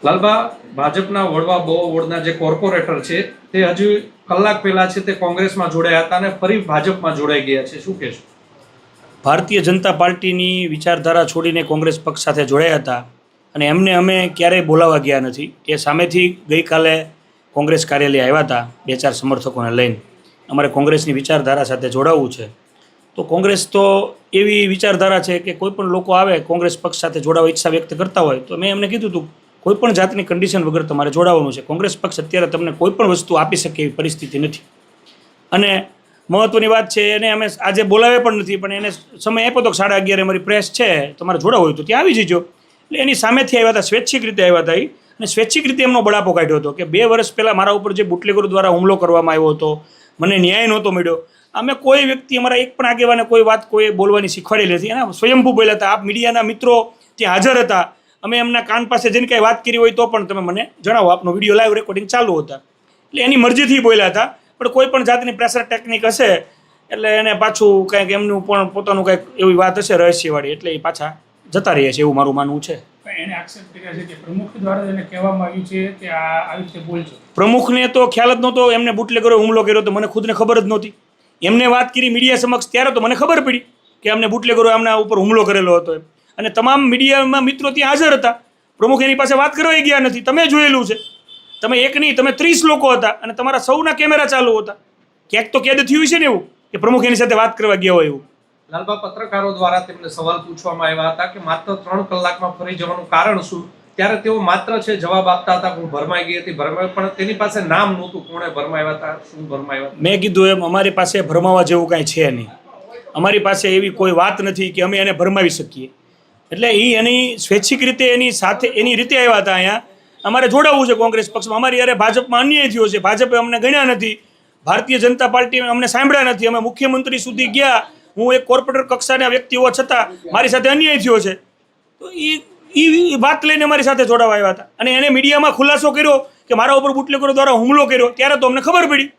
લાલબા ભાજપના વડવા બો વોર્ડના જે કોર્પોરેટર છે તે હજુ કલાક પહેલા છે તે કોંગ્રેસમાં જોડાયા હતા અને ફરી ભાજપમાં જોડાઈ ગયા છે, શું કહેશો? ભારતીય જનતા પાર્ટીની વિચારધારા છોડીને કોંગ્રેસ પક્ષ સાથે જોડાયા હતા અને એમને અમે ક્યારેય બોલાવવા ગયા નથી. એ સામેથી ગઈકાલે કોંગ્રેસ કાર્યાલય આવ્યા હતા 2-4 સમર્થકોને લઈને. અમારે કોંગ્રેસની વિચારધારા સાથે જોડાવવું છે. તો કોંગ્રેસ તો એવી વિચારધારા છે કે કોઈ પણ લોકો આવે કોંગ્રેસ પક્ષ સાથે જોડાવા ઈચ્છા વ્યક્ત કરતા હોય તો મેં એમને કીધું હતું કોઈ પણ જાતની કન્ડિશન વગર તમારે જોડાવાનું છે. કોંગ્રેસ પક્ષ અત્યારે તમને કોઈ પણ વસ્તુ આપી શકે એવી પરિસ્થિતિ નથી. અને મહત્વની વાત છે, એને અમે આજે બોલાવ્યા પણ નથી, પણ એને સમય આપ્યો તો 11:30 અમારી પ્રેસ છે, તમારે જોડાવું હોય તો ત્યાં આવી જજો. એટલે એની સામેથી આવ્યા હતા, સ્વૈચ્છિક રીતે આવ્યા હતા અને સ્વૈચ્છિક રીતે એમનો બળાપો કાઢ્યો હતો કે 2 વર્ષ પહેલાં મારા ઉપર જે બુટલેગરો દ્વારા હુમલો કરવામાં આવ્યો હતો, મને ન્યાય નહોતો મળ્યો. અમે કોઈ વ્યક્તિ અમારા એક પણ આગેવાને કોઈ વાત કોઈ બોલવાની શીખવાડેલી નથી. એના સ્વયંભૂ બોલ્યા હતા. આપ મીડિયાના મિત્રો ત્યાં હાજર હતા. અમે એમના કાન પાસે જઈને કાંઈ વાત કરી હોય તો પણ તમે મને જણાવો. આપનો વિડીયો લાઈવ રેકોર્ડિંગ ચાલુ હતા. એટલે એની મરજીથી બોલ્યા હતા. પણ કોઈ પણ જાતની પ્રેશર ટેકનિક હશે એટલે એને પાછું કંઈક એમનું પણ પોતાનું કંઈક એવી વાત હશે રહસ્યવાળી, એટલે એ પાછા જતા રહ્યા છે એવું મારું માનવું છે. એને આક્ષેપ કર્યા છે કે પ્રમુખ દ્વારા એને કહેવામાં આવ્યું છે કે આ આવી રીતે બોલજો. પ્રમુખને તો ખ્યાલ જ નહોતો એમને બુટલેગરો હુમલો કર્યો તો મને ખુદને ખબર જ નહોતી. એમને વાત કરી મીડિયા સમક્ષ ત્યારે તો મને ખબર પડી કે અમને બુટલેગરો એમના ઉપર હુમલો કરેલો હતો. અને તમામ મીડિયામાં મિત્રો ત્યાં હાજર હતા. પ્રમુખ એની પાસે વાત કરવા ગયા નથી. તમે જોયેલું છે. તમે એક નહીં, તમે 30 લોકો હતા અને તમારા સૌના કેમેરા ચાલુ હતા. ક્યાંક તો કેદ થયું છે ને એવું કે પ્રમુખ એની સાથે વાત કરવા ગયા હોય એવું. લાલબા, પત્રકારો દ્વારા તેમને સવાલ પૂછવામાં આવ્યા હતા કે માત્ર 3 કલાકમાં ફરી જવાનું કારણ શું? ત્યારે તેઓ માત્ર છે જવાબ આપતા હતા હું ભરમાઈ ગઈ હતી, પણ તેની પાસે નામ નહોતું, કોણે ભરમાવ્યા હતા, શું ભરમાવ્યા હતા. મેં કીધું એમ અમારી પાસે ભરમાવા જેવું કાંઈ છે નહીં. અમારી પાસે એવી કોઈ વાત નથી કે અમે એને ભરમાવી શકીએ. એટલે એ એની સ્વૈચ્છિક રીતે એની સાથે એની રીતે આવ્યા હતા. અહીંયા અમારે જોડાવવું છે કોંગ્રેસ પક્ષમાં. અમારી યારે ભાજપમાં અન્યાય થયો છે. ભાજપે અમને ગણ્યા નથી. ભારતીય જનતા પાર્ટી અમને સાંભળ્યા નથી. અમે મુખ્યમંત્રી સુધી ગયા. હું એક કોર્પોરેટર કક્ષાના વ્યક્તિ હોવા છતાં મારી સાથે અન્યાય થયો છે. તો એ વાત લઈને અમારી સાથે જોડાવા આવ્યા હતા. અને એને મીડિયામાં ખુલાસો કર્યો કે મારા ઉપર બુટલેગરો દ્વારા હુમલો કર્યો ત્યારે તો અમને ખબર પડી.